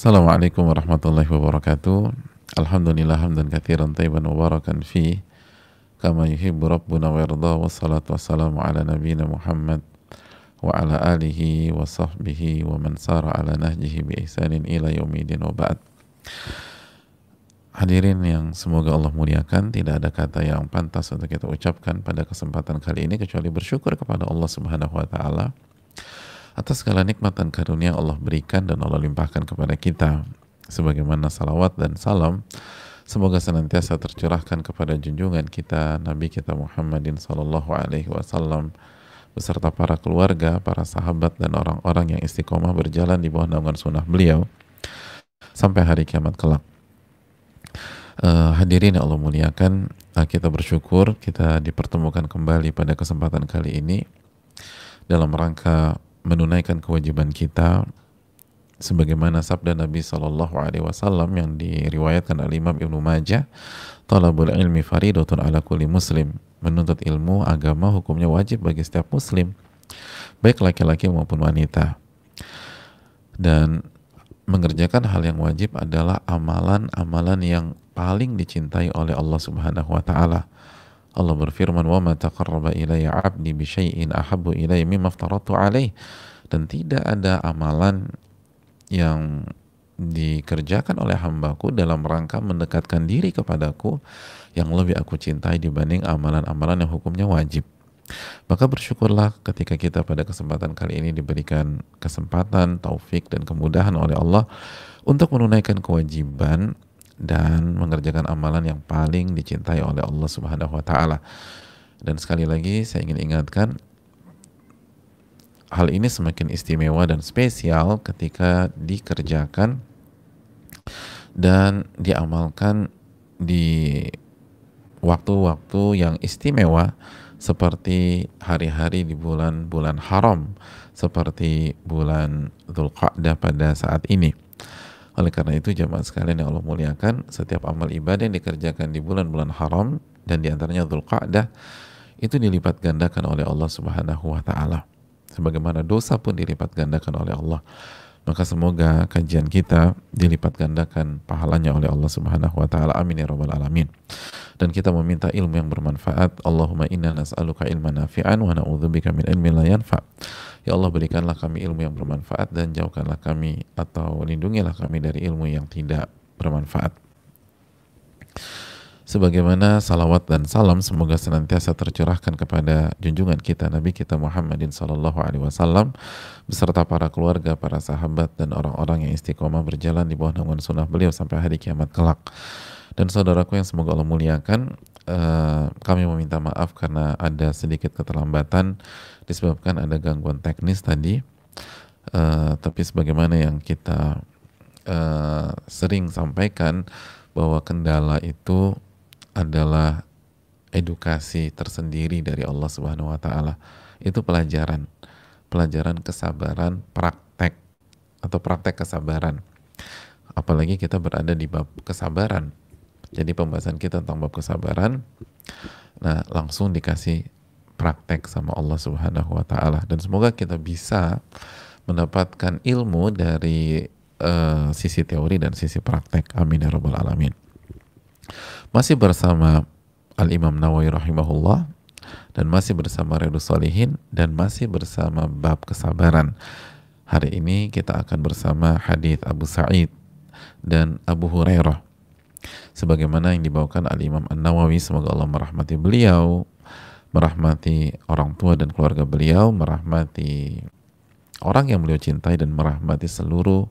Assalamualaikum warahmatullahi wabarakatuh. Alhamdulillah hamdan katsiran thayyiban mubarakan fi kama yuhibbu rabbuna wa yarda, wassalatu wassalamu ala nabiyyina Muhammad wa ala alihi wa sahbihi wa man sara ala nahjihi bi ihsanin ila yaumidin wa ba'd. Hadirin yang semoga Allah muliakan, tidak ada kata yang pantas untuk kita ucapkan pada kesempatan kali ini kecuali bersyukur kepada Allah Subhanahu wa taala atas segala nikmat dan karunia Allah berikan dan Allah limpahkan kepada kita, sebagaimana salawat dan salam semoga senantiasa tercurahkan kepada junjungan kita Nabi kita Muhammadin sallallahu alaihi wasallam beserta para keluarga, para sahabat dan orang-orang yang istiqomah berjalan di bawah naungan sunnah beliau sampai hari kiamat kelak. Hadirin yang Allah muliakan, kita bersyukur kita dipertemukan kembali pada kesempatan kali ini dalam rangka menunaikan kewajiban kita sebagaimana sabda Nabi Shallallahu Alaihi Wasallam yang diriwayatkan oleh Imam Ibnu Majah, talabul ilmi faridatun ala kulli muslim, menuntut ilmu agama hukumnya wajib bagi setiap muslim, baik laki-laki maupun wanita, dan mengerjakan hal yang wajib adalah amalan-amalan yang paling dicintai oleh Allah Subhanahu wa taala. Allah berfirman, "Wa ma taqarraba ilayya 'abdi bi syai'in ahabbu ilayya mimma aftaratu 'alaihi." Dan tidak ada amalan yang dikerjakan oleh hambaku dalam rangka mendekatkan diri kepadaku yang lebih aku cintai dibanding amalan-amalan yang hukumnya wajib. Maka bersyukurlah ketika kita pada kesempatan kali ini diberikan kesempatan, taufik dan kemudahan oleh Allah untuk menunaikan kewajiban dan mengerjakan amalan yang paling dicintai oleh Allah Subhanahu wa taala. Dan sekali lagi saya ingin ingatkan, hal ini semakin istimewa dan spesial ketika dikerjakan dan diamalkan di waktu-waktu yang istimewa seperti hari-hari di bulan-bulan haram, seperti bulan Dzulqa'dah pada saat ini. Oleh karena itu jamaah sekalian yang Allah muliakan, setiap amal ibadah yang dikerjakan di bulan-bulan haram dan diantaranya Dzulqa'dah itu dilipat gandakan oleh Allah Subhanahu wa taala. Sebagaimana dosa pun dilipat gandakan oleh Allah. Maka semoga kajian kita dilipat gandakan pahalanya oleh Allah Subhanahu wa taala. Amin ya rabbal alamin. Dan kita meminta ilmu yang bermanfaat. Allahumma inna nas'aluka ilman nafi'an wa na'udzubika min ilmin la yanfa'. Ya Allah, berikanlah kami ilmu yang bermanfaat dan jauhkanlah kami atau lindungilah kami dari ilmu yang tidak bermanfaat. Sebagaimana salawat dan salam semoga senantiasa tercurahkan kepada junjungan kita Nabi kita Muhammadin sallallahu alaihi wasallam beserta para keluarga, para sahabat dan orang-orang yang istiqomah berjalan di bawah naungan sunnah beliau sampai hari kiamat kelak. Dan saudaraku yang semoga Allah muliakan, kami meminta maaf karena ada sedikit keterlambatan disebabkan ada gangguan teknis tadi, tapi sebagaimana yang kita sering sampaikan bahwa kendala itu adalah edukasi tersendiri dari Allah Subhanahu wa taala. Itu pelajaran kesabaran, praktek atau praktek kesabaran. Apalagi kita berada di bab kesabaran. Jadi pembahasan kita tentang bab kesabaran, nah langsung dikasih praktek sama Allah Subhanahu wa taala, dan semoga kita bisa mendapatkan ilmu dari sisi teori dan sisi praktek. Amin ya rabbal alamin. Masih bersama Al-Imam Nawawi rahimahullah, dan masih bersama Riyadhus Shalihin, dan masih bersama bab kesabaran. Hari ini kita akan bersama hadis Abu Sa'id dan Abu Hurairah sebagaimana yang dibawakan Al-Imam An-Nawawi, semoga Allah merahmati beliau, merahmati orang tua dan keluarga beliau, merahmati orang yang beliau cintai, dan merahmati seluruh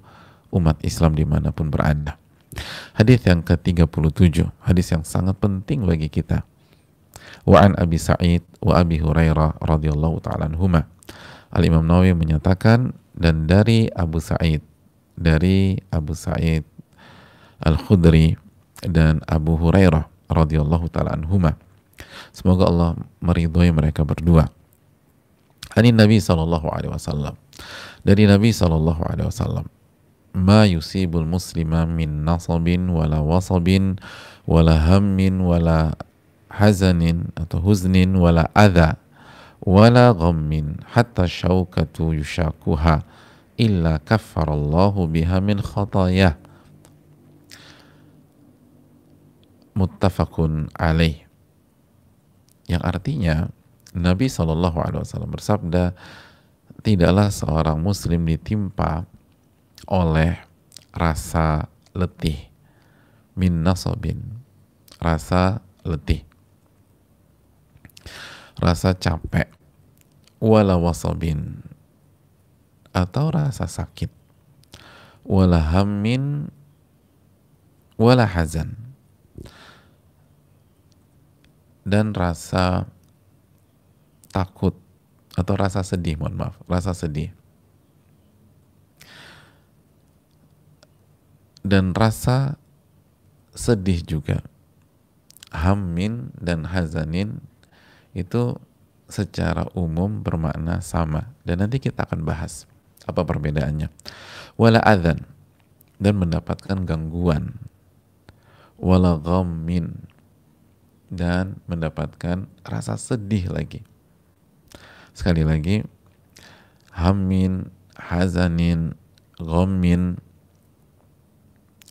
umat Islam dimanapun berada. Hadis yang ke-37, hadis yang sangat penting bagi kita. Wa an Abi Sa'id wa Abi Hurairah radhiyallahu ta'ala anhuma. Al-Imam Nawawi menyatakan, dan dari Abu Sa'id Al-Khudri dan Abu Hurairah radhiyallahu ta'ala anhuma, semoga Allah meridhoi mereka berdua. Ani Nabi sallallahu alaihi wasallam, dari Nabi sallallahu alaihi wasallam, ma yusibul muslima min nasabin wala wasabin wala hammin wala hazanin atau huznin wala adha wala ghammin hatta syaukatu yushakuha illa kaffarallahu biha min khotoyah. Muttafaqun alaih. Yang artinya Nabi SAW bersabda, tidaklah seorang muslim ditimpa oleh rasa letih, min nasobin, rasa letih, rasa capek, wala wasobin, atau rasa sakit, wala hammin, wala hazan, dan rasa takut atau rasa sedih, mohon maaf, rasa sedih, dan rasa sedih juga. Hammin dan hazanin itu secara umum bermakna sama, dan nanti kita akan bahas apa perbedaannya. Wala adzan, dan mendapatkan gangguan. Wala ghammin, dan mendapatkan rasa sedih lagi. Sekali lagi, hammin, hazanin, ghammin,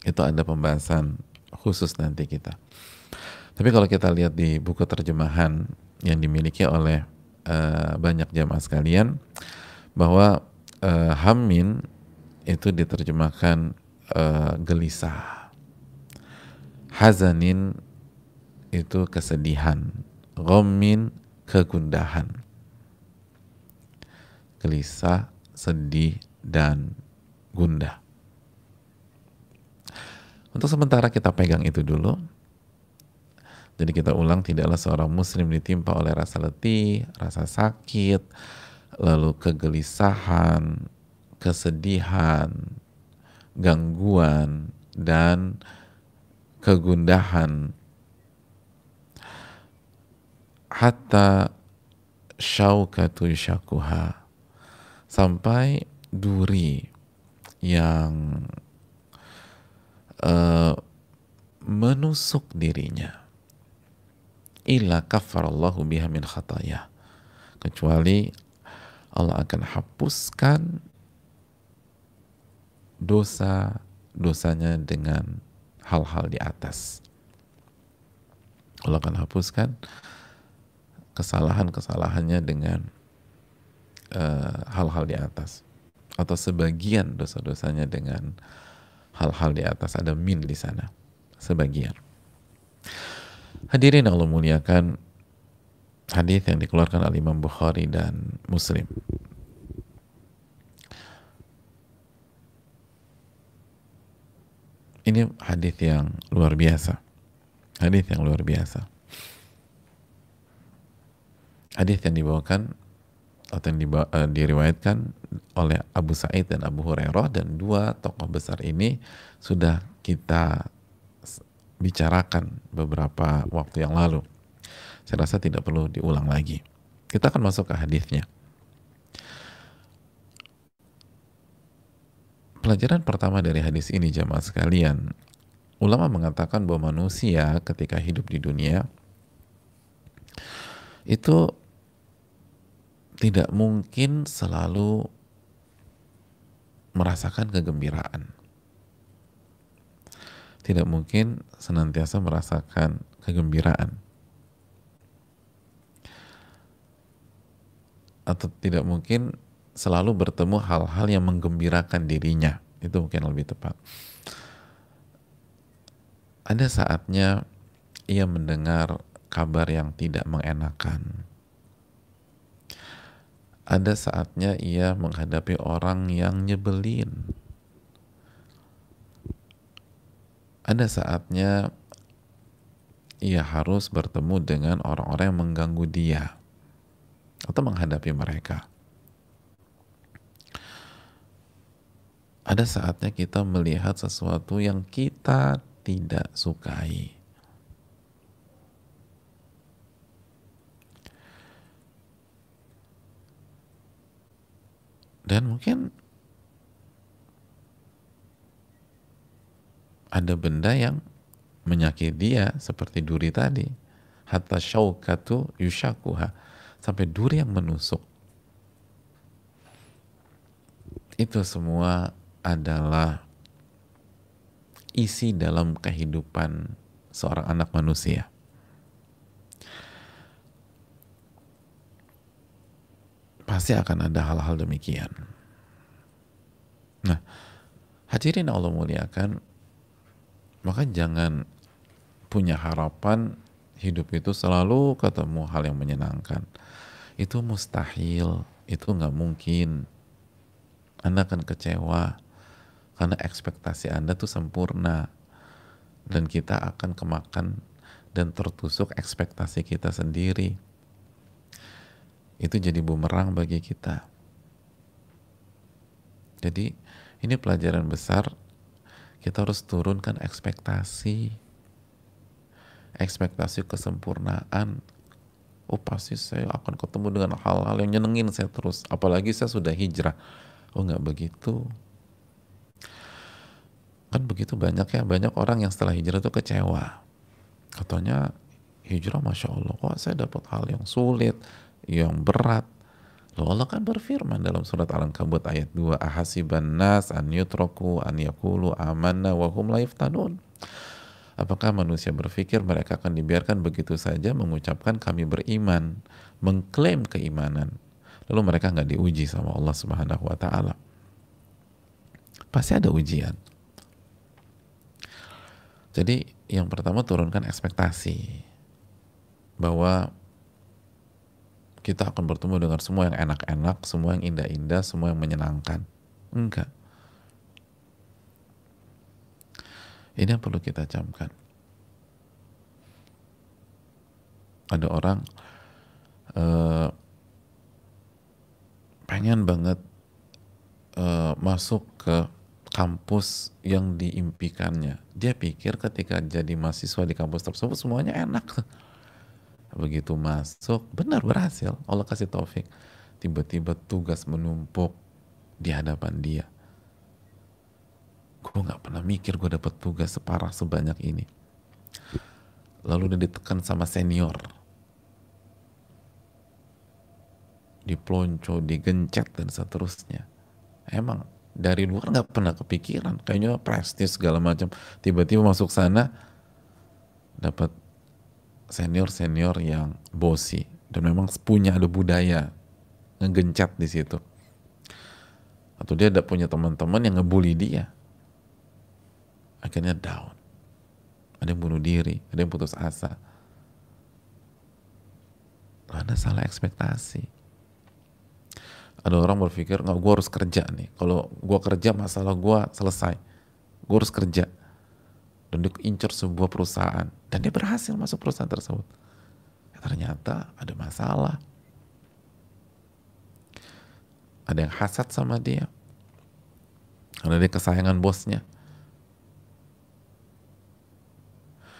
itu ada pembahasan khusus nanti kita. Tapi kalau kita lihat di buku terjemahan yang dimiliki oleh banyak jamaah sekalian, bahwa hammin itu diterjemahkan gelisah, hazanin itu kesedihan, ghammin kegundahan, gelisah, sedih, dan gundah. Untuk sementara kita pegang itu dulu. Jadi kita ulang, tidaklah seorang muslim ditimpa oleh rasa letih, rasa sakit, lalu kegelisahan, kesedihan, gangguan, dan kegundahan, hatta syaukatu syakuha, sampai duri yang menusuk dirinya, illa kaffarallahu biha min khatayah, kecuali Allah akan hapuskan dosa-dosanya dengan hal-hal di atas. Allah akan hapuskan kesalahan-kesalahannya dengan hal-hal di atas, atau sebagian dosa-dosanya dengan hal-hal di atas. Ada min di sana, sebagian. Hadirin Allah muliakan, hadis yang dikeluarkan oleh Imam Bukhari dan Muslim. Ini hadis yang luar biasa. Hadis yang luar biasa. Hadis yang dibawakan atau yang diriwayatkan oleh Abu Sa'id dan Abu Hurairah, dan dua tokoh besar ini sudah kita bicarakan beberapa waktu yang lalu. Saya rasa tidak perlu diulang lagi. Kita akan masuk ke hadisnya. Pelajaran pertama dari hadis ini, jamaah sekalian, ulama mengatakan bahwa manusia ketika hidup di dunia itu tidak mungkin selalu merasakan kegembiraan. Tidak mungkin senantiasa merasakan kegembiraan. Atau tidak mungkin selalu bertemu hal-hal yang menggembirakan dirinya. Itu mungkin lebih tepat. Ada saatnya ia mendengar kabar yang tidak mengenakan. Ada saatnya ia menghadapi orang yang nyebelin. Ada saatnya ia harus bertemu dengan orang-orang yang mengganggu dia atau menghadapi mereka. Ada saatnya kita melihat sesuatu yang kita tidak sukai. Dan mungkin ada benda yang menyakiti dia, seperti duri tadi. Hatta syaukatu yushakuha, sampai duri yang menusuk. Itu semua adalah isi dalam kehidupan seorang anak manusia. Pasti akan ada hal-hal demikian. Nah, hadirin Allah muliakan, maka jangan punya harapan hidup itu selalu ketemu hal yang menyenangkan. Itu mustahil, itu nggak mungkin. Anda akan kecewa karena ekspektasi Anda tuh sempurna, dan kita akan kemakan dan tertusuk ekspektasi kita sendiri. Itu jadi bumerang bagi kita. Jadi ini pelajaran besar. Kita harus turunkan ekspektasi kesempurnaan. Oh, pasti saya akan ketemu dengan hal-hal yang nyenengin saya terus, apalagi saya sudah hijrah. Oh, nggak begitu. Kan begitu banyak orang yang setelah hijrah itu kecewa. Katanya hijrah Masya Allah, kok saya dapat hal yang sulit, yang berat. Loh, Allah kan berfirman dalam surat Al-Ankabut ayat 2, ahasiban nas an yutraku an yakulu amanna wa hum la yuftanun. Apakah manusia berpikir mereka akan dibiarkan begitu saja mengucapkan kami beriman, mengklaim keimanan, lalu mereka nggak diuji sama Allah Subhanahu wa Ta'ala? Pasti ada ujian. Jadi yang pertama, turunkan ekspektasi bahwa kita akan bertemu dengan semua yang enak-enak, semua yang indah-indah, semua yang menyenangkan. Enggak. Ini yang perlu kita camkan. Ada orang pengen banget masuk ke kampus yang diimpikannya. Dia pikir ketika jadi mahasiswa di kampus tersebut semuanya enak. Begitu masuk, benar berhasil. Allah kasih taufik. Tiba-tiba tugas menumpuk di hadapan dia. Gue gak pernah mikir gue dapat tugas separah sebanyak ini. Lalu dia ditekan sama senior, diplonco, digencet, dan seterusnya. Emang dari luar gak pernah kepikiran, kayaknya prestis segala macam. Tiba-tiba masuk sana, dapat senior yang bosi, dan memang punya ada budaya ngegencet di situ. Atau dia ada punya teman-teman yang ngebully dia, akhirnya down. Ada yang bunuh diri, ada yang putus asa. Karena salah ekspektasi. Ada orang berpikir, nggak, gue harus kerja nih. Kalau gue kerja, masalah gue selesai. Gue harus kerja. Dan dia incer sebuah perusahaan. Dan dia berhasil masuk perusahaan tersebut. Ya, ternyata ada masalah. Ada yang hasad sama dia. Karena dia kesayangan bosnya.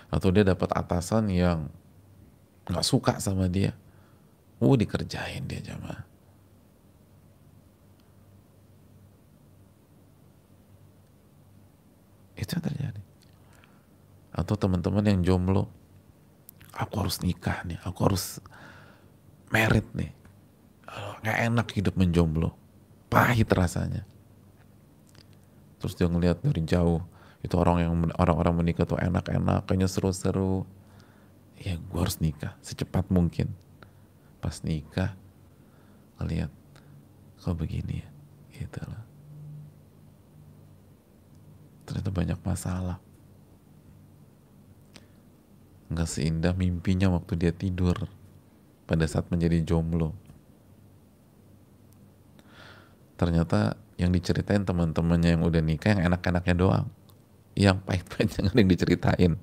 Atau dia dapat atasan yang nggak suka sama dia. Dikerjain dia jamaah. Itu yang terjadi. Atau teman-teman yang jomblo, aku harus nikah nih, aku harus merit nih. Nggak enak hidup menjomblo, pahit rasanya. Terus dia ngeliat dari jauh, itu orang-orang menikah tuh enak-enak, kayaknya seru-seru. Ya, gue harus nikah secepat mungkin. Pas nikah, ngeliat, kok begini ya, gitu lah. Ternyata banyak masalah. Nggak seindah mimpinya waktu dia tidur pada saat menjadi jomblo. Ternyata yang diceritain teman-temannya yang udah nikah yang enak-enaknya doang, yang pahit-pahitnya nggak ada yang diceritain.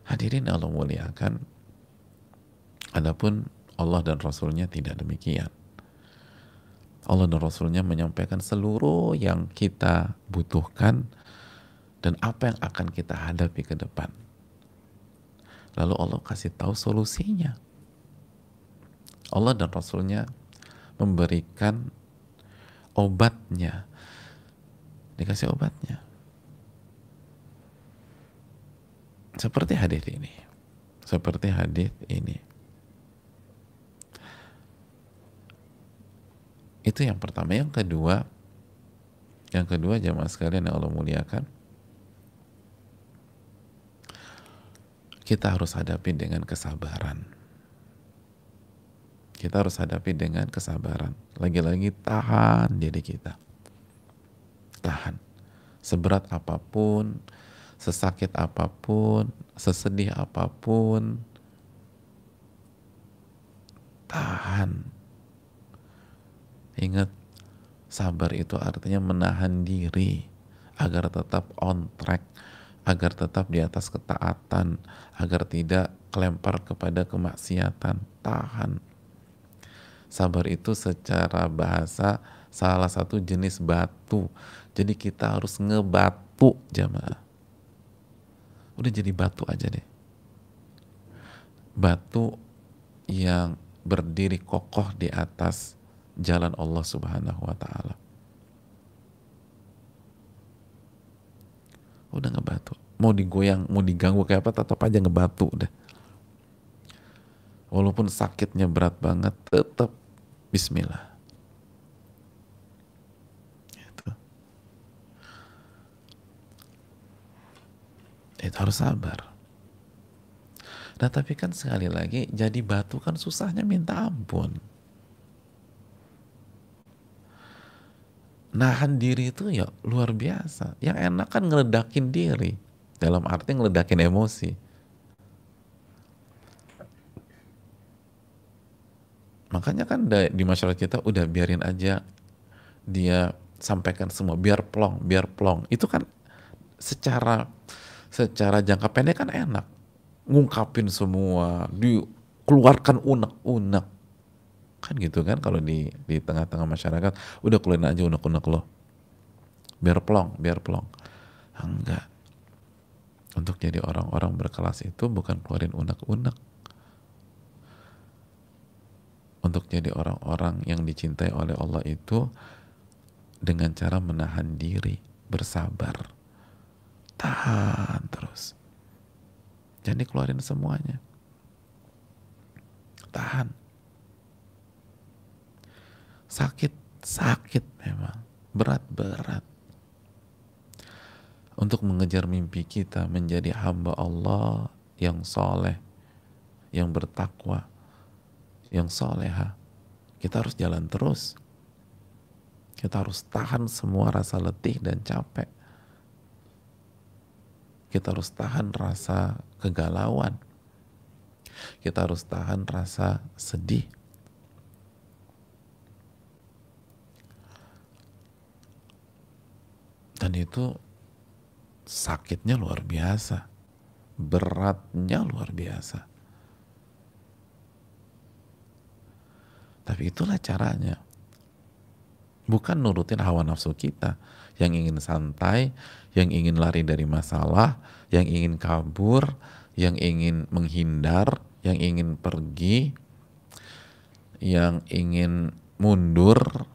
Hadirin Allah muliakan, adapun Allah dan Rasulnya tidak demikian. Allah dan Rasulnya menyampaikan seluruh yang kita butuhkan dan apa yang akan kita hadapi ke depan. Lalu Allah kasih tahu solusinya. Allah dan Rasulnya memberikan obatnya. Dikasih obatnya. Seperti hadis ini. Seperti hadis ini. Itu yang pertama. Yang kedua jamaah sekalian yang Allah muliakan, kita harus hadapi dengan kesabaran. Kita harus hadapi dengan kesabaran. Lagi-lagi tahan diri kita. Tahan. Seberat apapun, sesakit apapun, sesedih apapun, tahan. Ingat, sabar itu artinya menahan diri agar tetap on track, agar tetap di atas ketaatan, agar tidak kelempar kepada kemaksiatan. Tahan. Sabar itu secara bahasa salah satu jenis batu. Jadi kita harus ngebatu, jamaah. Udah jadi batu aja deh. Batu yang berdiri kokoh di atas jalan Allah Subhanahu wa ta'ala. Udah ngebatu. Mau digoyang, mau diganggu kayak apa, tetap aja ngebatu udah. Walaupun sakitnya berat banget, tetap bismillah. Gitu. Itu harus sabar. Nah tapi kan sekali lagi, jadi batu kan susahnya minta ampun. Nahan diri itu ya luar biasa. Yang enak kan ngeledakin diri. Dalam arti ngeledakin emosi. Makanya kan di masyarakat kita udah biarin aja dia sampaikan semua, biar plong, biar plong. Itu kan secara jangka pendek kan enak. Ngungkapin semua, dikeluarkan unek-unek. Kan gitu kan kalau di tengah-tengah masyarakat, udah keluarin aja unek-unek lo. Biar plong, biar plong. Enggak. Untuk jadi orang-orang berkelas itu bukan keluarin unek-unek. Untuk jadi orang-orang yang dicintai oleh Allah itu dengan cara menahan diri, bersabar, tahan terus. Jadi keluarin semuanya, tahan. Sakit memang, berat. Untuk mengejar mimpi kita menjadi hamba Allah yang soleh, yang bertakwa, yang soleha, kita harus jalan terus. Kita harus tahan semua rasa letih dan capek. Kita harus tahan rasa kegalauan. Kita harus tahan rasa sedih. Dan itu sakitnya luar biasa. Beratnya luar biasa. Tapi itulah caranya. Bukan nurutin hawa nafsu kita yang ingin santai, yang ingin lari dari masalah, yang ingin kabur, yang ingin menghindar, yang ingin pergi, yang ingin mundur,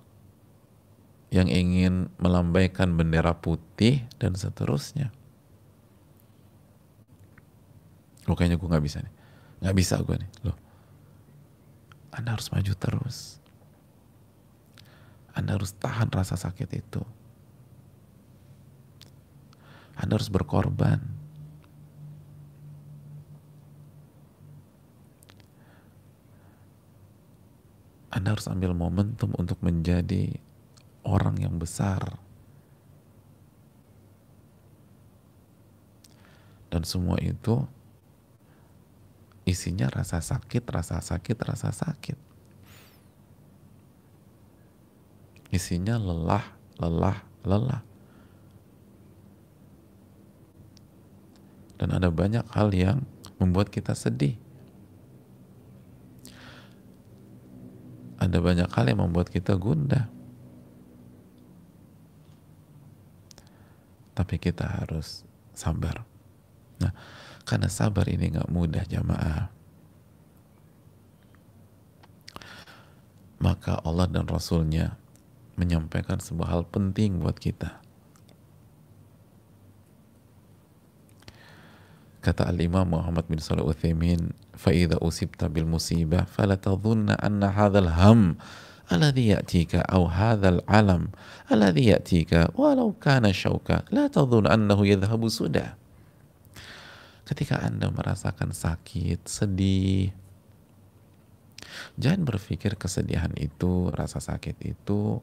yang ingin melambaikan bendera putih, dan seterusnya. Loh, kayaknya gue gak bisa nih. Gak bisa gue nih. Loh, Anda harus maju terus. Anda harus tahan rasa sakit itu. Anda harus berkorban. Anda harus ambil momentum untuk menjadi orang yang besar. Dan semua itu isinya rasa sakit. Isinya lelah. Dan ada banyak hal yang membuat kita sedih. Ada banyak hal yang membuat kita gundah. Tapi kita harus sabar. Nah, karena sabar ini gak mudah, jamaah. Maka Allah dan Rasulnya menyampaikan sebuah hal penting buat kita. Kata Al-Imam Muhammad bin Shalih Al-Utsaimin, فَإِذَا أُصِبْتَ بِالْمُصِيبَةِ فَلَا تَظُنَّ أَنَّ هَذَا الْهَمَّ alladhi ya'tika aw hadzal alam alladhi ya'tika walau kana syauka la tadhun annahu yadhhabu sudah. Ketika Anda merasakan sakit, sedih, jangan berpikir kesedihan itu, rasa sakit itu,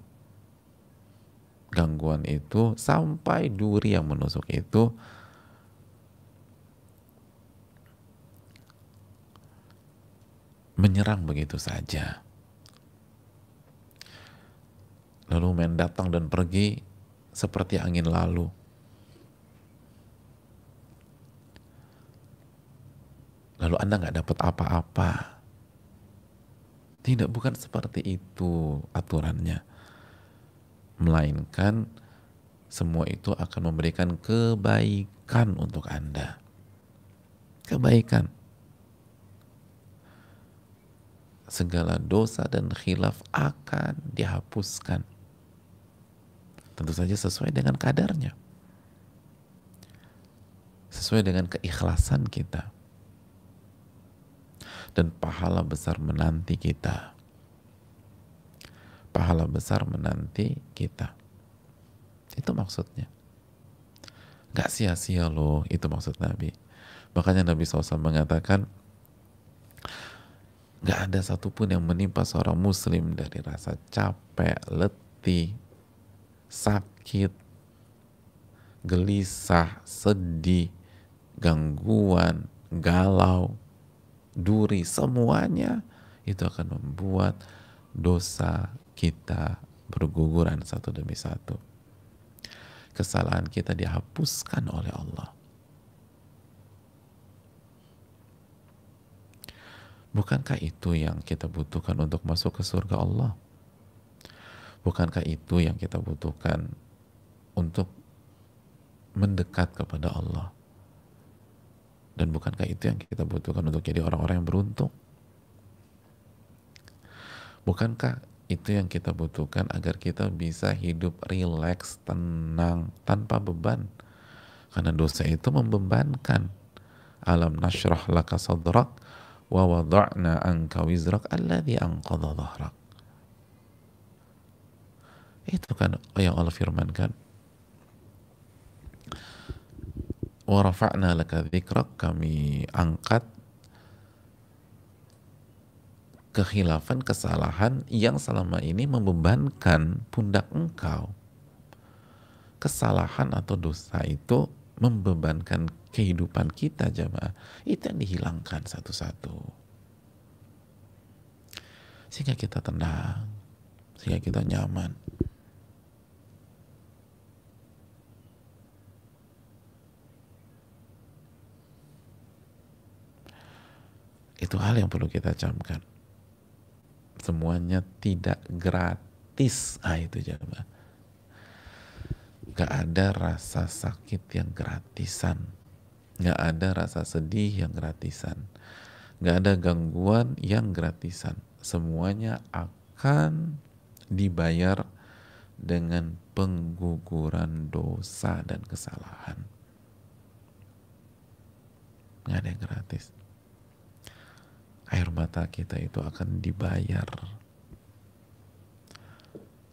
gangguan itu, sampai duri yang menusuk itu menyerang begitu saja. Lalu main datang dan pergi seperti angin lalu. Lalu Anda nggak dapat apa-apa. Tidak, bukan seperti itu aturannya. Melainkan semua itu akan memberikan kebaikan untuk Anda. Kebaikan. Segala dosa dan khilaf akan dihapuskan. Tentu saja sesuai dengan kadarnya. Sesuai dengan keikhlasan kita. Dan pahala besar menanti kita. Pahala besar menanti kita. Itu maksudnya. Gak sia-sia loh, itu maksud Nabi. Makanya Nabi SAW mengatakan, gak ada satupun yang menimpa seorang muslim dari rasa capek, letih, sakit, gelisah, sedih, gangguan, galau, duri, semuanya itu akan membuat dosa kita berguguran satu demi satu. Kesalahan kita dihapuskan oleh Allah. Bukankah itu yang kita butuhkan untuk masuk ke surga Allah? Bukankah itu yang kita butuhkan untuk mendekat kepada Allah? Dan bukankah itu yang kita butuhkan untuk jadi orang-orang yang beruntung? Bukankah itu yang kita butuhkan agar kita bisa hidup rileks, tenang, tanpa beban? Karena dosa itu membebankan. Alam nashrah laka sadrak wa wada'na anka wizrak alladhi anqadha dhahrak. Itu kan yang Allah firmankan. Wa rafa'na laka dzikrak, kami angkat kekhilafan, kesalahan yang selama ini membebankan pundak engkau. Kesalahan atau dosa itu membebankan kehidupan kita, jamaah. Itu yang dihilangkan satu-satu. Sehingga kita tenang, sehingga kita nyaman. Itu hal yang perlu kita camkan. Semuanya tidak gratis. Itu jamaah. Gak ada rasa sakit yang gratisan. Gak ada rasa sedih yang gratisan. Gak ada gangguan yang gratisan. Semuanya akan dibayar dengan pengguguran dosa dan kesalahan. Gak ada yang gratis. Air mata kita itu akan dibayar.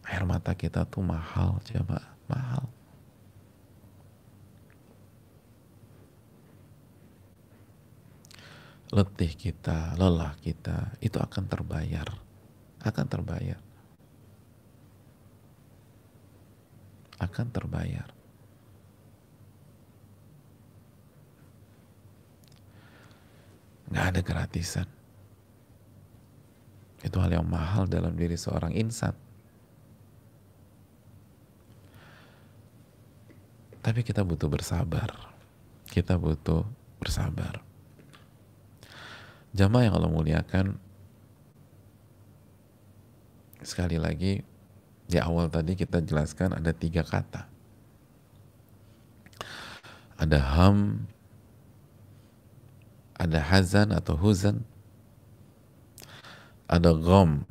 Air mata kita tuh mahal, coba mahal. Letih kita, lelah kita, itu akan terbayar. Akan terbayar. Akan terbayar. Nggak ada gratisan. Itu hal yang mahal dalam diri seorang insan. Tapi kita butuh bersabar. Kita butuh bersabar. Jamaah yang Allah muliakan, sekali lagi di awal tadi kita jelaskan ada 3 kata. Ada ham, ada hazan atau huzan, ada gham.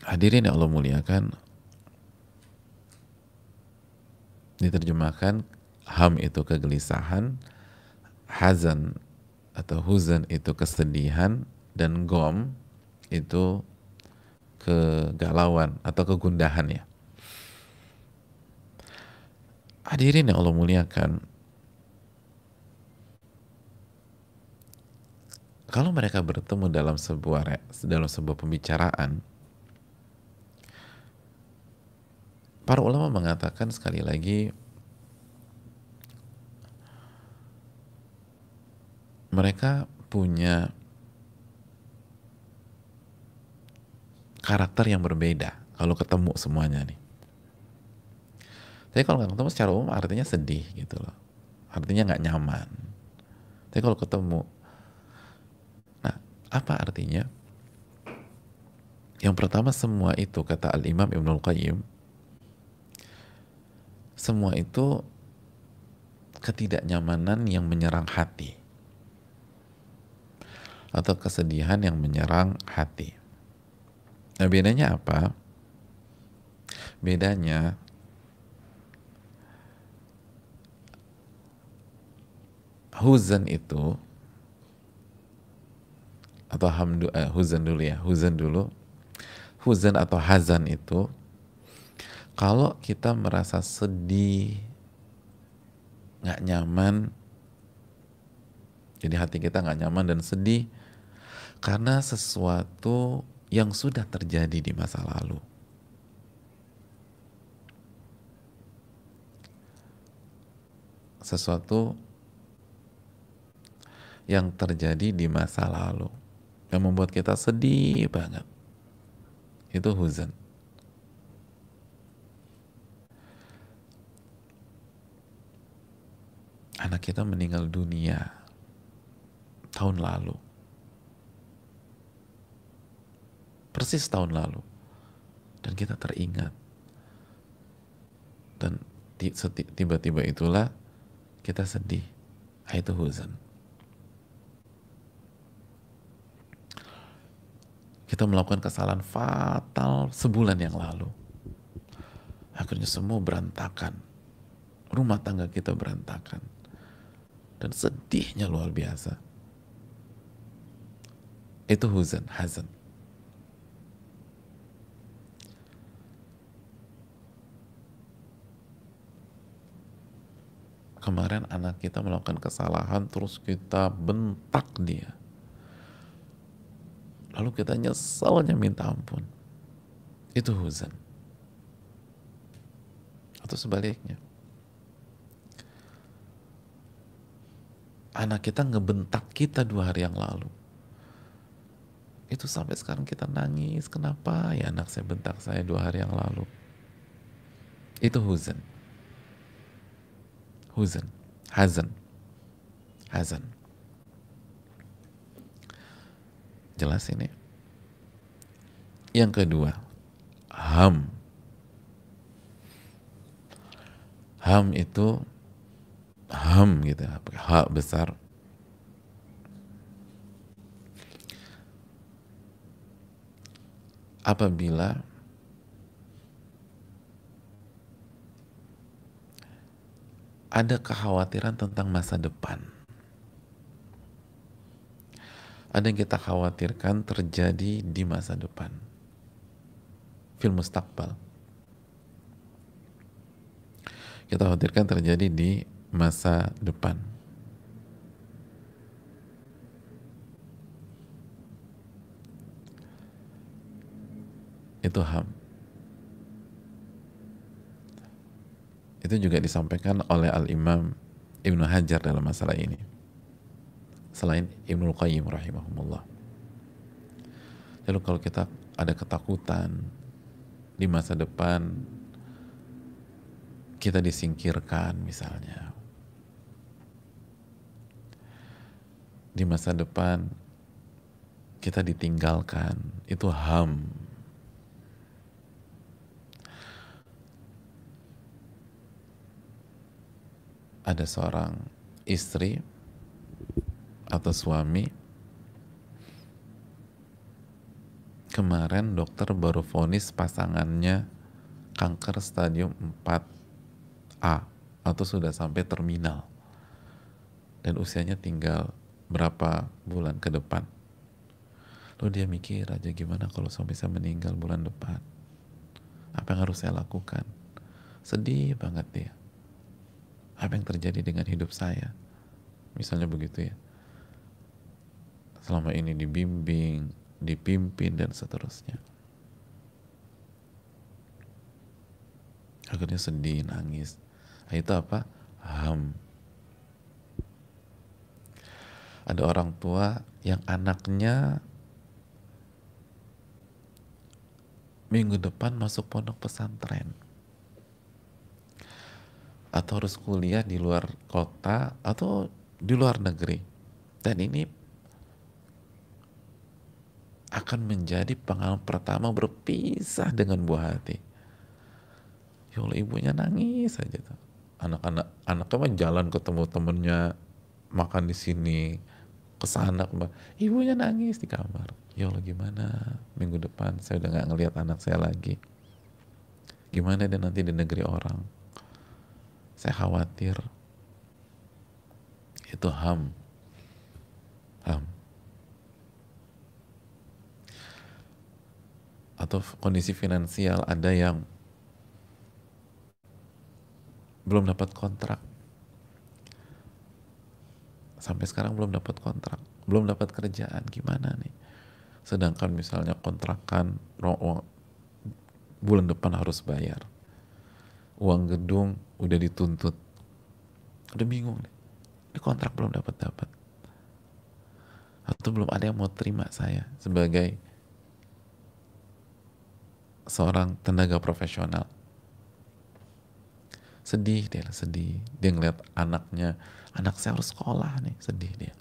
Hadirin yang Allah muliakan, diterjemahkan ham itu kegelisahan, hazan atau huzan itu kesedihan, dan gom itu kegalauan atau kegundahan ya. Hadirin yang Allah muliakan, kalau mereka bertemu dalam sebuah pembicaraan, para ulama mengatakan sekali lagi, mereka punya karakter yang berbeda kalau ketemu semuanya nih. Tapi kalau nggak ketemu secara umum artinya sedih gitu loh. Artinya nggak nyaman. Tapi kalau ketemu, nah apa artinya? Yang pertama, semua itu kata Al-Imam Ibnul Qayyim, semua itu ketidaknyamanan yang menyerang hati atau kesedihan yang menyerang hati. Nah bedanya apa? Bedanya huzan itu atau huzan dulu ya, huzan atau hazan itu kalau kita merasa sedih, nggak nyaman, jadi hati kita nggak nyaman dan sedih karena sesuatu yang sudah terjadi di masa lalu. Sesuatu yang terjadi di masa lalu yang membuat kita sedih banget, itu huzan. Anak kita meninggal dunia tahun lalu, persis tahun lalu, dan kita teringat, dan tiba-tiba itulah kita sedih. Itu huzan. Kita melakukan kesalahan fatal sebulan yang lalu, akhirnya semua berantakan, rumah tangga kita berantakan, dan sedihnya luar biasa. Itu huzan, hazan. Kemarin anak kita melakukan kesalahan, terus kita bentak dia, lalu kita nyesalnya minta ampun. Itu huzan. Atau sebaliknya, anak kita ngebentak kita 2 hari yang lalu, itu sampai sekarang kita nangis, kenapa ya anak saya bentak saya 2 hari yang lalu. Itu huzan. Huzan, hazan, hazan. Jelas ini? Yang kedua, ham. Ham itu ham gitu, pakai ha besar. Apabila ada kekhawatiran tentang masa depan, ada yang kita khawatirkan terjadi di masa depan, fil mustaqbal, kita khawatirkan terjadi di masa depan. Itu ham. Itu juga disampaikan oleh Al-Imam Ibnu Hajar dalam masalah ini, selain Ibnul Qayyim rahimahumullah. Lalu kalau kita ada ketakutan di masa depan, kita disingkirkan misalnya, di masa depan kita ditinggalkan, itu ham. Ada seorang istri atau suami, kemarin dokter baru vonis pasangannya kanker stadium 4A atau sudah sampai terminal. dan usianya tinggal berapa bulan ke depan. Lalu dia mikir aja, gimana kalau suami saya meninggal bulan depan, apa yang harus saya lakukan? Sedih banget dia. Apa yang terjadi dengan hidup saya? Misalnya begitu ya. Selama ini dibimbing, dipimpin, dan seterusnya. Akhirnya sedih, nangis. Nah, itu apa? Ham. Ada orang tua yang anaknya minggu depan masuk pondok pesantren, atau harus kuliah di luar kota atau di luar negeri, dan ini akan menjadi pengalaman pertama berpisah dengan buah hati. Ya Allah, ibunya nangis aja tuh. Anaknya mah jalan ketemu temennya, makan di sini, kesana, ibunya nangis di kamar. Ya Allah, gimana minggu depan saya udah nggak ngelihat anak saya lagi. Gimana dia nanti di negeri orang? Saya khawatir. Itu ham. Atau kondisi finansial, ada yang belum dapat kontrak, sampai sekarang belum dapat kontrak, belum dapat kerjaan, gimana nih? Sedangkan misalnya kontrakan bulan depan harus bayar, uang gedung udah dituntut, udah bingung nih, ini kontrak belum dapat, atau belum ada yang mau terima saya sebagai seorang tenaga profesional. Sedih dia ngeliat anaknya, anak saya harus sekolah nih, sedih dia.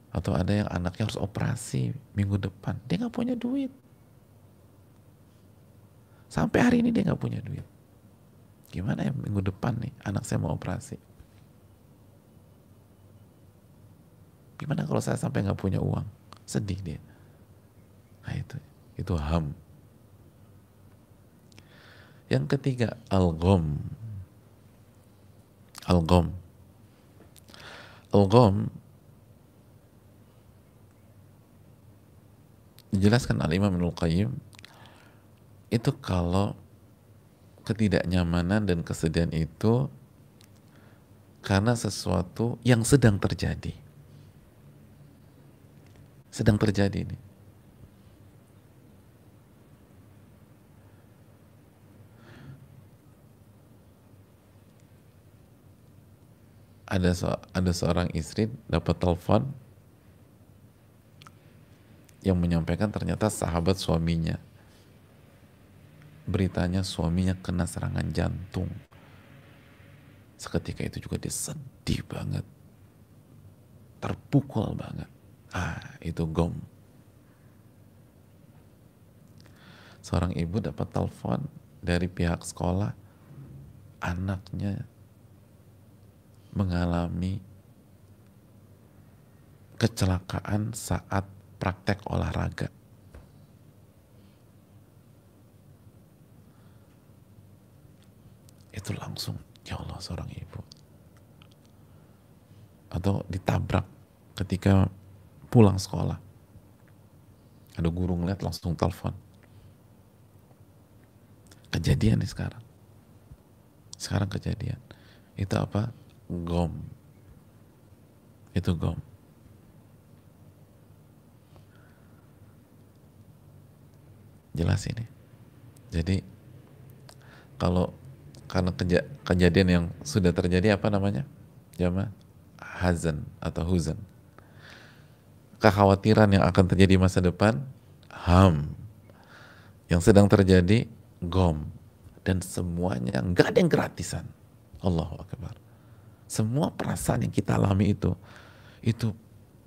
Atau ada yang anaknya harus operasi minggu depan, dia nggak punya duit, sampai hari ini dia nggak punya duit. Gimana ya minggu depan nih anak saya mau operasi, gimana kalau saya sampai nggak punya uang? Sedih dia. Nah itu ham. Yang ketiga, al-gham. Al-gham dijelaskan al-Imam Ibnul Qayyim, itu kalau ketidaknyamanan dan kesedihan itu karena sesuatu yang sedang terjadi nih. Ada seorang istri dapat telepon yang menyampaikan ternyata sahabat suaminya, beritanya suaminya kena serangan jantung. Seketika itu juga dia sedih banget, terpukul banget. Itu gom. Seorang ibu dapat telepon dari pihak sekolah, anaknya mengalami kecelakaan saat praktek olahraga. Itu langsung, ya Allah, seorang ibu. Atau ditabrak ketika pulang sekolah, ada guru ngeliat langsung telepon. Kejadian nih sekarang kejadian. Itu apa? Gom. Itu gom. Jelas ini. Jadi kalau karena kejadian yang sudah terjadi, apa namanya? Jamaah hazan atau huzan. Kekhawatiran yang akan terjadi masa depan, ham. Yang sedang terjadi, gom. Dan semuanya nggak ada yang gratisan. Allahu Akbar. Semua perasaan yang kita alami itu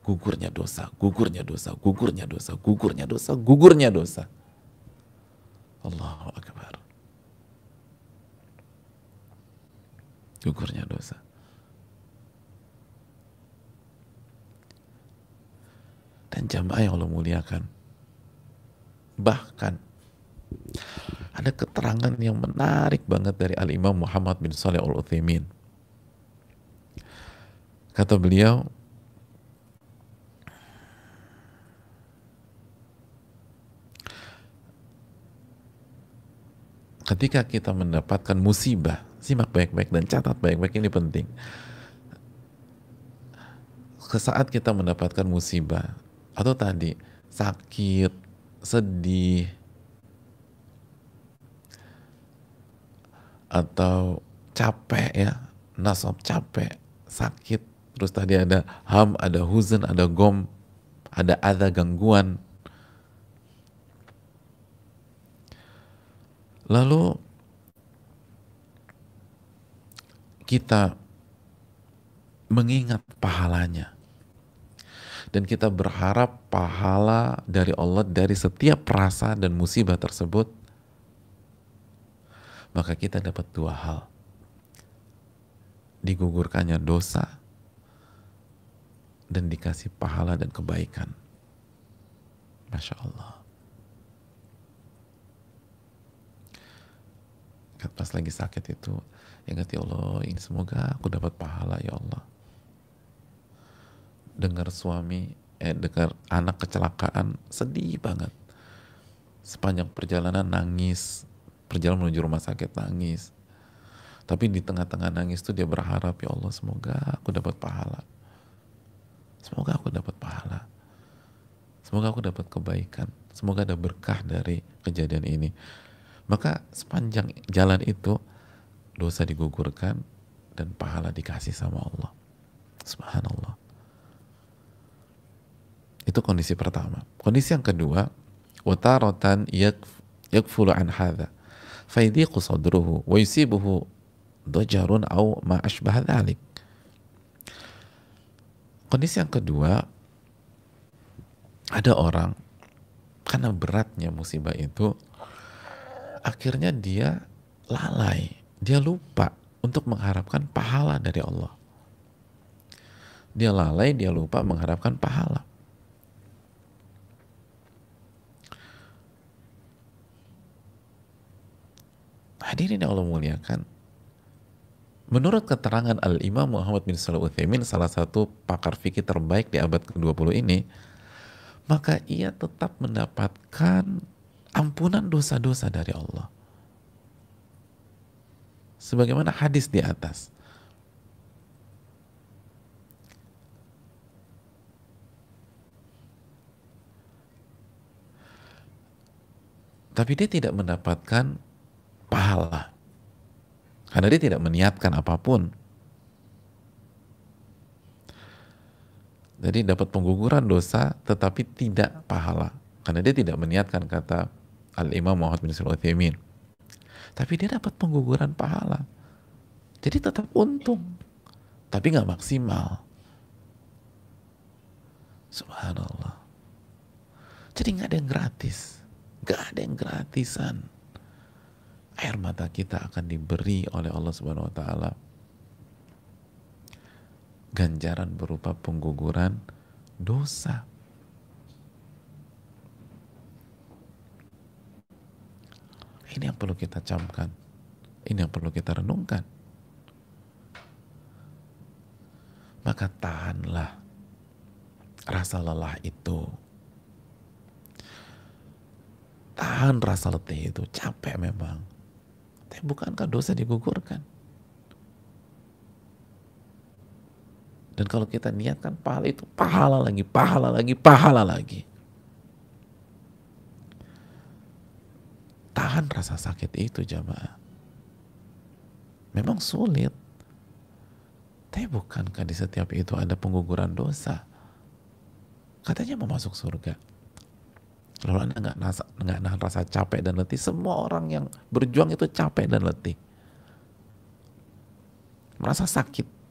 gugurnya dosa, gugurnya dosa, gugurnya dosa, gugurnya dosa, gugurnya dosa. Allahu Akbar. Gugurnya dosa. Dan jamaah yang Allah muliakan, bahkan ada keterangan yang menarik banget dari Al-Imam Muhammad bin Shalih Al-Utsaimin. Kata beliau, ketika kita mendapatkan musibah, simak baik-baik dan catat baik-baik, ini penting. Saat kita mendapatkan musibah, atau tadi sakit, sedih, atau capek ya, nasab capek, sakit, terus tadi ada ham, ada huzn, ada gom, ada gangguan. Lalu kita mengingat pahalanya dan kita berharap pahala dari Allah dari setiap rasa dan musibah tersebut, maka kita dapat dua hal: digugurkannya dosa dan dikasih pahala dan kebaikan. Masya Allah. Pas lagi sakit itu ingat, ya Allah, ini semoga aku dapat pahala ya Allah. Dengar dengar anak kecelakaan, sedih banget. Sepanjang perjalanan nangis, perjalanan menuju rumah sakit nangis. Tapi di tengah-tengah nangis itu dia berharap, ya Allah, semoga aku dapat pahala. Semoga aku dapat pahala. Semoga aku dapat kebaikan. Semoga ada berkah dari kejadian ini. Maka sepanjang jalan itu dosa digugurkan dan pahala dikasih sama Allah. Subhanallah. Itu kondisi pertama. Kondisi yang kedua, wataratan yakfulu an hadha faydiqu sadruhu wa yusibuhu dajarun aw ma ashbah dhalik. Kondisi yang kedua, ada orang karena beratnya musibah itu akhirnya dia lalai, dia lupa untuk mengharapkan pahala dari Allah. Dia lalai, dia lupa mengharapkan pahala. Hadirin yang Allah muliakan, menurut keterangan Al-Imam Muhammad bin Shalih Al-Utsaimin, salah satu pakar fikih terbaik di abad ke-20 ini, maka ia tetap mendapatkan ampunan dosa-dosa dari Allah. Sebagaimana hadis di atas. Tapi dia tidak mendapatkan pahala karena dia tidak meniatkan apapun. Jadi dapat pengguguran dosa tetapi tidak pahala karena dia tidak meniatkan, kata Al-Imam Muhammad bin Shalih Al-Utsaimin. Tapi dia dapat pengguguran pahala. Jadi tetap untung tapi nggak maksimal. Subhanallah. Jadi nggak ada yang gratis, nggak ada yang gratisan. Air mata kita akan diberi oleh Allah Subhanahu wa taala ganjaran berupa pengguguran dosa. Ini yang perlu kita camkan. Ini yang perlu kita renungkan. Maka tahanlah rasa lelah itu. Tahan rasa letih itu. Capek memang. Tapi bukankah dosa digugurkan? Dan kalau kita niatkan pahala itu, pahala lagi, pahala lagi, pahala lagi. Tahan rasa sakit itu, jamaah. Memang sulit. Tapi bukankah di setiap itu ada pengguguran dosa? Katanya mau masuk surga. Lalu Anda nggak nahan rasa capek dan letih. Semua orang yang berjuang itu capek dan letih. Merasa sakit.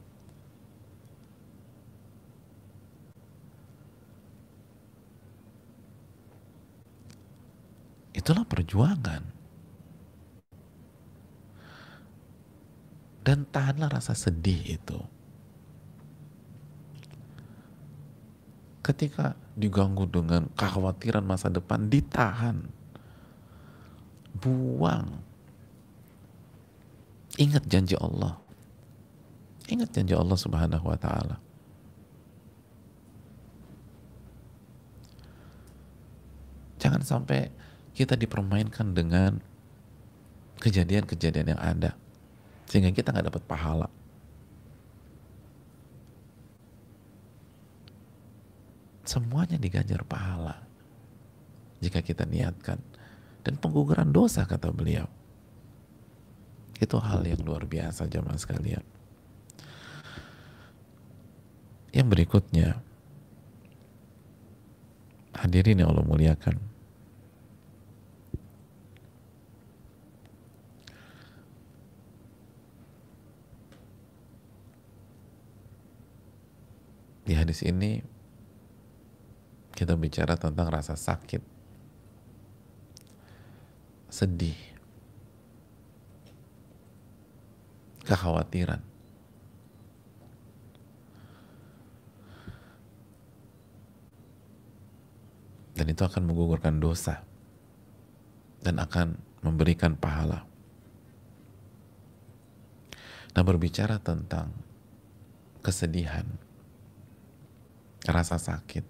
Itulah perjuangan. Dan tahanlah rasa sedih itu. Ketika diganggu dengan kekhawatiran masa depan, ditahan. Buang. Ingat janji Allah. Ingat janji Allah Subhanahu wa ta'ala. Jangan sampai kita dipermainkan dengan kejadian-kejadian yang ada sehingga kita nggak dapat pahala. Semuanya diganjar pahala jika kita niatkan. Dan pengguguran dosa, kata beliau, itu hal yang luar biasa jamaah sekalian. Yang berikutnya, hadirin yang Allah muliakan, di hadis ini kita bicara tentang rasa sakit, sedih, kekhawatiran. Dan itu akan menggugurkan dosa dan akan memberikan pahala. Nah, berbicara tentang kesedihan, rasa sakit,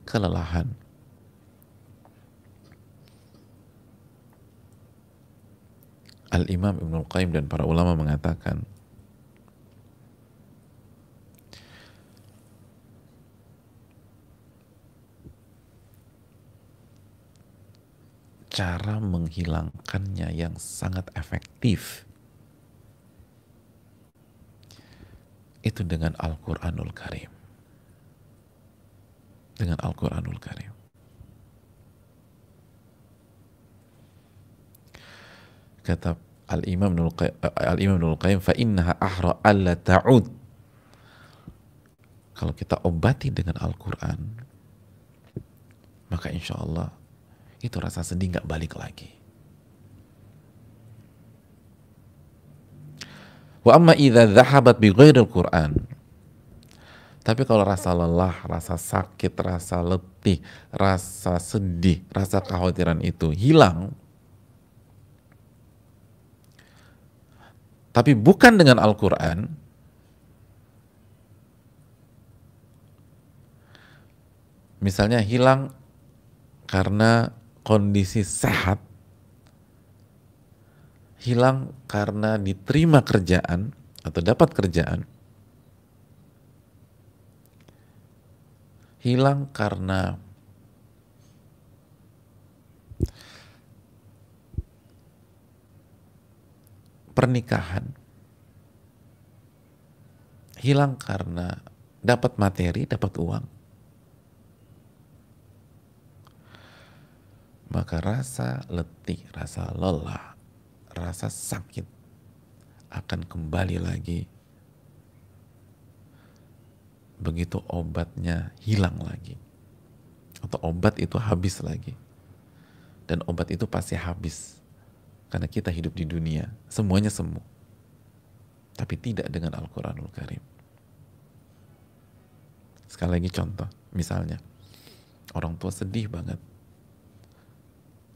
kelelahan, Al-Imam Ibnul Qayyim dan para ulama mengatakan cara menghilangkannya yang sangat efektif itu dengan Al-Quranul Karim. Dengan Al-Quranul Karim. Kata Al-Imam Ibnul Qayyim, فَإِنَّهَا أَحْرَى أَلَّا تَعُودْ. Kalau kita obati dengan Al-Quran, maka insya Allah itu rasa sedih nggak balik lagi. Wa amma idza dhahabat bi ghairil Qur'an. Tapi kalau rasa lelah, rasa sakit, rasa letih, rasa sedih, rasa kekhawatiran itu hilang, tapi bukan dengan Al-Quran, misalnya hilang karena kondisi sehat, hilang karena diterima kerjaan atau dapat kerjaan, hilang karena pernikahan, hilang karena dapat materi, dapat uang, maka rasa letih, rasa lelah, rasa sakit akan kembali lagi begitu obatnya hilang lagi, atau obat itu habis lagi. Dan obat itu pasti habis karena kita hidup di dunia semuanya semu, tapi tidak dengan Al-Quranul Karim. Sekali lagi contoh, misalnya orang tua sedih banget,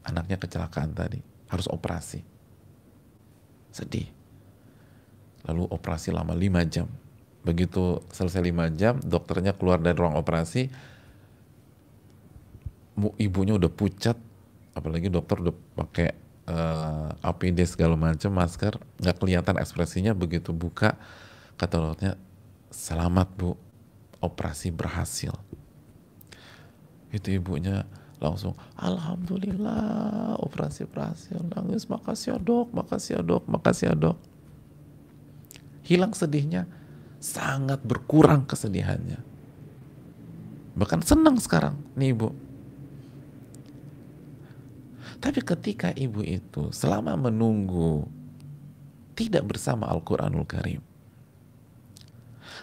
anaknya kecelakaan tadi, harus operasi, sedih, lalu operasi lama 5 jam. Begitu selesai 5 jam, dokternya keluar dari ruang operasi, ibunya udah pucat, apalagi dokter udah pakai APD segala macam, masker, nggak kelihatan ekspresinya. Begitu buka, kata dokternya, selamat bu, operasi berhasil. Itu ibunya langsung, alhamdulillah, operasi berhasil, nangis, makasih ya dok, makasih ya dok, makasih ya dok. Hilang sedihnya, sangat berkurang kesedihannya. Bahkan senang sekarang nih ibu. Tapi ketika ibu itu selama menunggu tidak bersama Al-Quranul Karim,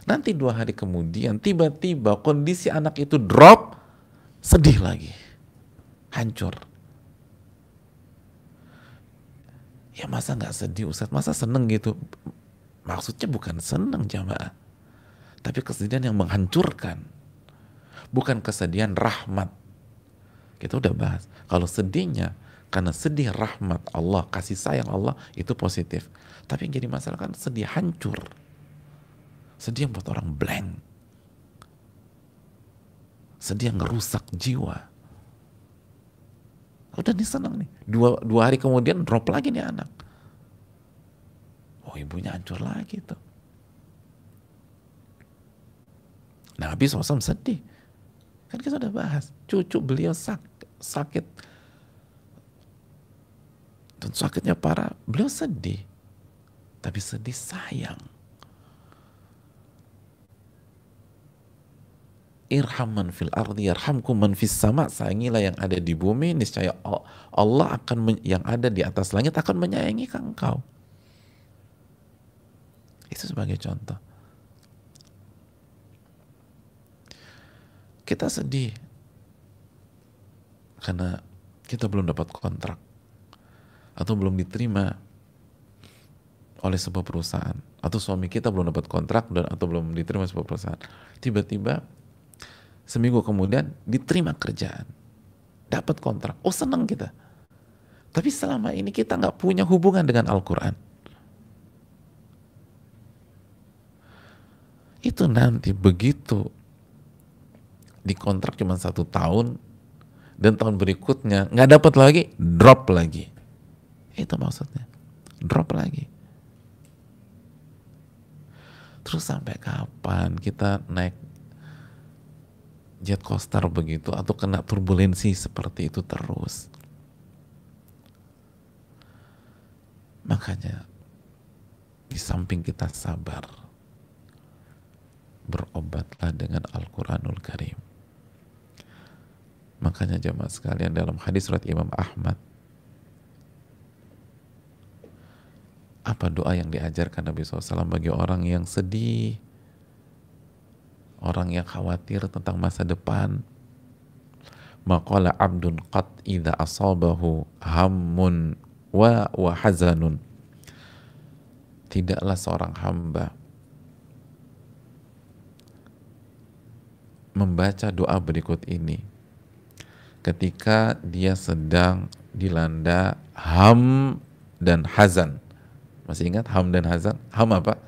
nanti 2 hari kemudian tiba-tiba kondisi anak itu drop, sedih lagi, hancur. Ya masa nggak sedih Ustaz, masa seneng gitu? Maksudnya bukan seneng jamaah, tapi kesedihan yang menghancurkan, bukan kesedihan rahmat. Kita udah bahas, kalau sedihnya karena sedih rahmat Allah, kasih sayang Allah, itu positif. Tapi yang jadi masalah kan sedih hancur, sedih yang buat orang blank, sedih yang ngerusak jiwa. Udah nih senang nih. Dua hari kemudian drop lagi nih anak. Oh ibunya hancur lagi tuh. Nabi SAW sedih. Kan kita udah bahas. Cucu beliau sakit. Dan sakitnya parah. Beliau sedih. Tapi sedih sayang. Irham man fil ardi yarhamkum man fis sama. Sayangilah yang ada di bumi, niscaya Allah akan yang ada di atas langit akan menyayangi engkau. Itu sebagai contoh. Kita sedih karena kita belum dapat kontrak atau belum diterima oleh sebuah perusahaan, atau suami kita belum dapat kontrak atau belum diterima sebuah perusahaan. Tiba-tiba seminggu kemudian diterima kerjaan, dapat kontrak. Oh senang kita. Tapi selama ini kita nggak punya hubungan dengan Al-Quran. Itu nanti begitu dikontrak cuma 1 tahun dan tahun berikutnya nggak dapat lagi, drop lagi. Itu maksudnya, drop lagi. Terus sampai kapan kita naik jet coaster begitu atau kena turbulensi seperti itu terus? Makanya di samping kita sabar, berobatlah dengan Al-Quranul Karim. Makanya jemaah sekalian, dalam hadis surat Imam Ahmad, apa doa yang diajarkan Nabi SAW bagi orang yang sedih, orang yang khawatir tentang masa depan? Maqala abdun qad idza asabahu hammun wa hazanun. Tidaklah seorang hamba membaca doa berikut ini ketika dia sedang dilanda ham dan hazan. Masih ingat ham dan hazan? Ham apa?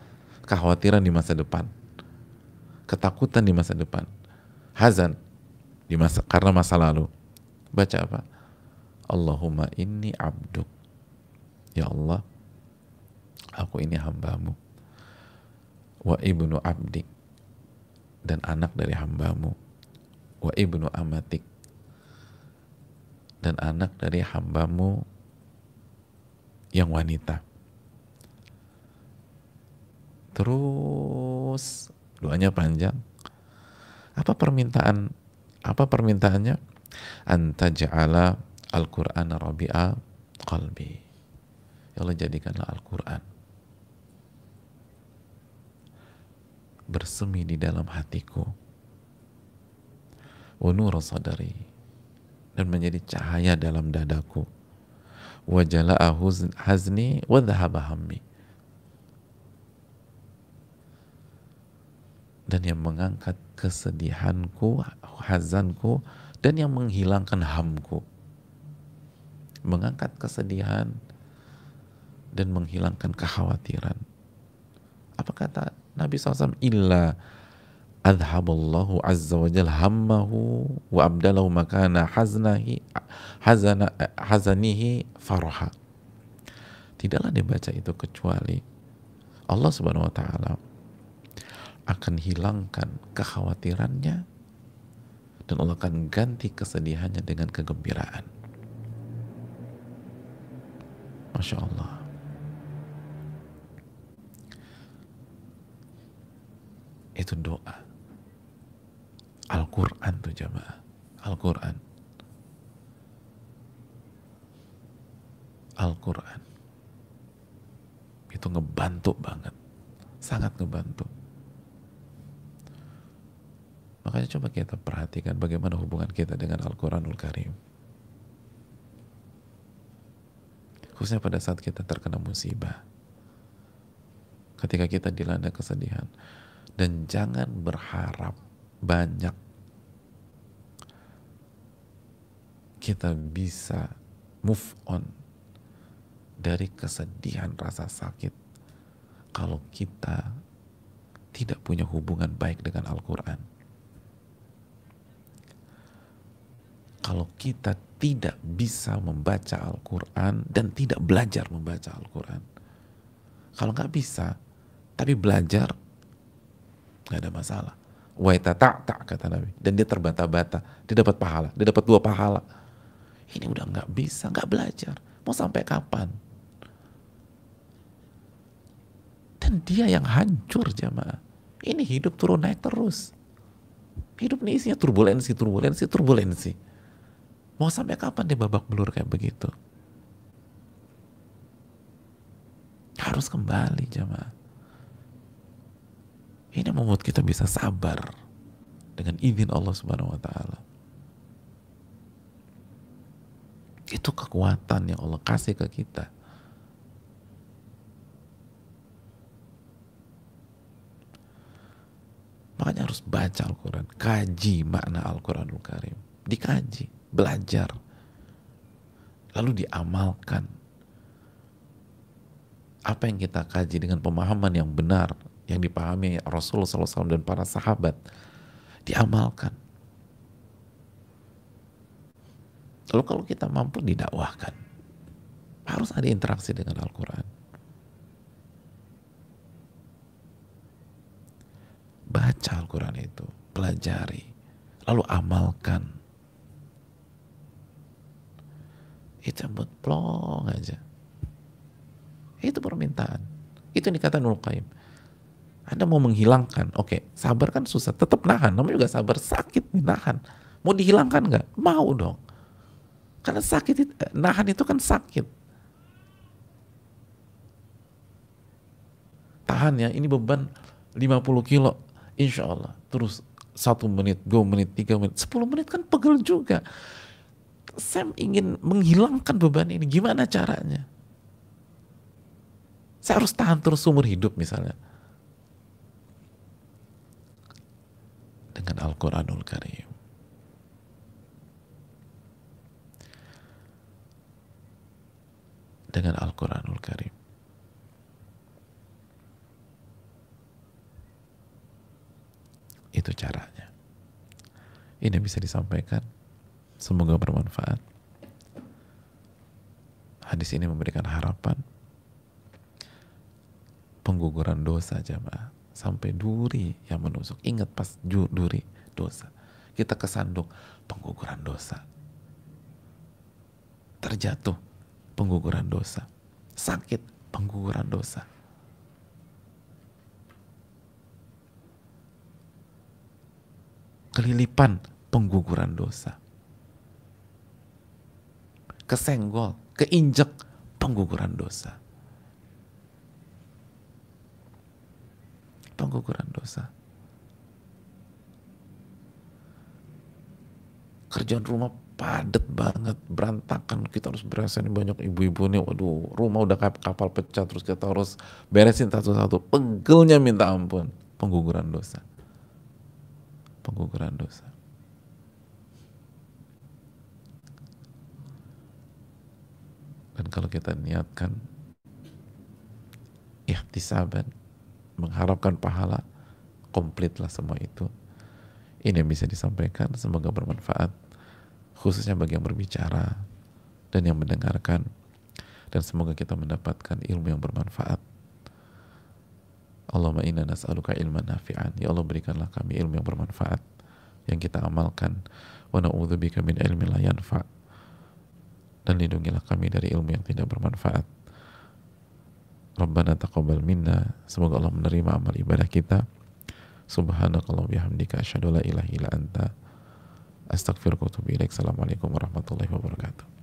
Kekhawatiran di masa depan, ketakutan di masa depan. Hazan karena masa lalu. Baca apa? Allahumma inni abduk. Ya Allah, aku ini hambamu. Wa ibnu abdik, dan anak dari hambamu. Wa ibnu amatik, dan anak dari hambamu yang wanita. Terus doanya panjang. Apa permintaannya? Anta ja'ala al-Qur'ana rabi'a qalbi. Ya Allah, jadikanlah Al-Quran bersemi di dalam hatiku, wa nur sadari, dan menjadi cahaya dalam dadaku, wa jala'a hazni wa dhahaba hammi, dan yang mengangkat kesedihanku, hazanku, dan yang menghilangkan hamku. Mengangkat kesedihan dan menghilangkan kekhawatiran. Apa kata Nabi SAW? Illa adhaballahu azza wa jal hammahu wa abdalahu makana hazanihi faraha. Tidaklah dibaca itu kecuali Allah Subhanahu wa ta'ala akan hilangkan kekhawatirannya dan Allah akan ganti kesedihannya dengan kegembiraan. Masya Allah. Itu doa. Al-Quran tuh jamaah. Al-Quran. Al-Quran. Itu ngebantu banget. Sangat ngebantu. Makanya coba kita perhatikan bagaimana hubungan kita dengan Al-Quranul Karim. Khususnya pada saat kita terkena musibah. Ketika kita dilanda kesedihan. Dan jangan berharap banyak kita bisa move on dari kesedihan, rasa sakit, kalau kita tidak punya hubungan baik dengan Al-Quran. Kalau kita tidak bisa membaca Al-Quran dan tidak belajar membaca Al-Quran. Kalau nggak bisa, tapi belajar, nggak ada masalah. Wa tak kata Nabi. Dan dia terbata-bata, dia dapat pahala, dia dapat 2 pahala. Ini udah nggak bisa, nggak belajar. Mau sampai kapan? Dan dia yang hancur jamaah. Ini hidup turun naik terus. Hidup ini isinya turbulensi, turbulensi, turbulensi. Mau sampai kapan dia babak belur kayak begitu? Harus kembali jamaah. Ini membuat kita bisa sabar dengan izin Allah Subhanahu wa taala. Itu kekuatan yang Allah kasih ke kita. Makanya harus baca Al-Quran, kaji makna Al-Quranul Karim, dikaji, belajar, lalu diamalkan. Apa yang kita kaji dengan pemahaman yang benar, yang dipahami Rasulullah SAW dan para sahabat, diamalkan. Lalu kalau kita mampu didakwahkan, harus ada interaksi dengan Al-Quran. Baca Al-Quran itu, pelajari, lalu amalkan. Itu yang buat plong aja. Itu permintaan. Itu yang dikatakan Ibnu Qayyim. Anda mau menghilangkan, oke, sabar kan susah, tetap nahan. Namanya juga sabar, sakit nih, nahan. Mau dihilangkan nggak? Mau dong. Karena sakit, nahan itu kan sakit. Tahan ya, ini beban 50 kilo. Insya Allah. Terus 1 menit, 2 menit, 3 menit, 10 menit kan pegel juga. Saya ingin menghilangkan beban ini. Gimana caranya? Saya harus tahan terus seumur hidup misalnya. Dengan Al-Quranul Karim. Dengan Al-Quranul Karim. Itu caranya. Ini bisa disampaikan. Semoga bermanfaat. Hadis ini memberikan harapan. Pengguguran dosa jamaah. Sampai duri yang menusuk. Ingat pas duri dosa. Kita kesandung, pengguguran dosa. Terjatuh, pengguguran dosa. Sakit, pengguguran dosa. Kelilipan, pengguguran dosa. Kesenggol, keinjek, pengguguran dosa. Pengguguran dosa. Kerjaan rumah padat banget, berantakan, kita harus beresin banyak ibu-ibu nih, waduh, rumah udah kayak kapal pecah, terus kita harus beresin satu-satu, pegelnya minta ampun. Pengguguran dosa. Pengguguran dosa. Dan kalau kita niatkan ihtisaban, mengharapkan pahala, komplitlah semua itu. Ini yang bisa disampaikan, semoga bermanfaat, khususnya bagi yang berbicara dan yang mendengarkan, dan semoga kita mendapatkan ilmu yang bermanfaat. Allahumma inna nas'aluka ilman nafi'an. Ya Allah, berikanlah kami ilmu yang bermanfaat yang kita amalkan. Wa na'udzubika min ilmin la yanfa'. Dan lindungilah kami dari ilmu yang tidak bermanfaat. Rabbana taqabbal minna. Semoga Allah menerima amal ibadah kita. Subhanakallah bihamdika asyhadu la ilaha illa anta astaghfiruka wa atubu ilaik. Assalamualaikum warahmatullahi wabarakatuh.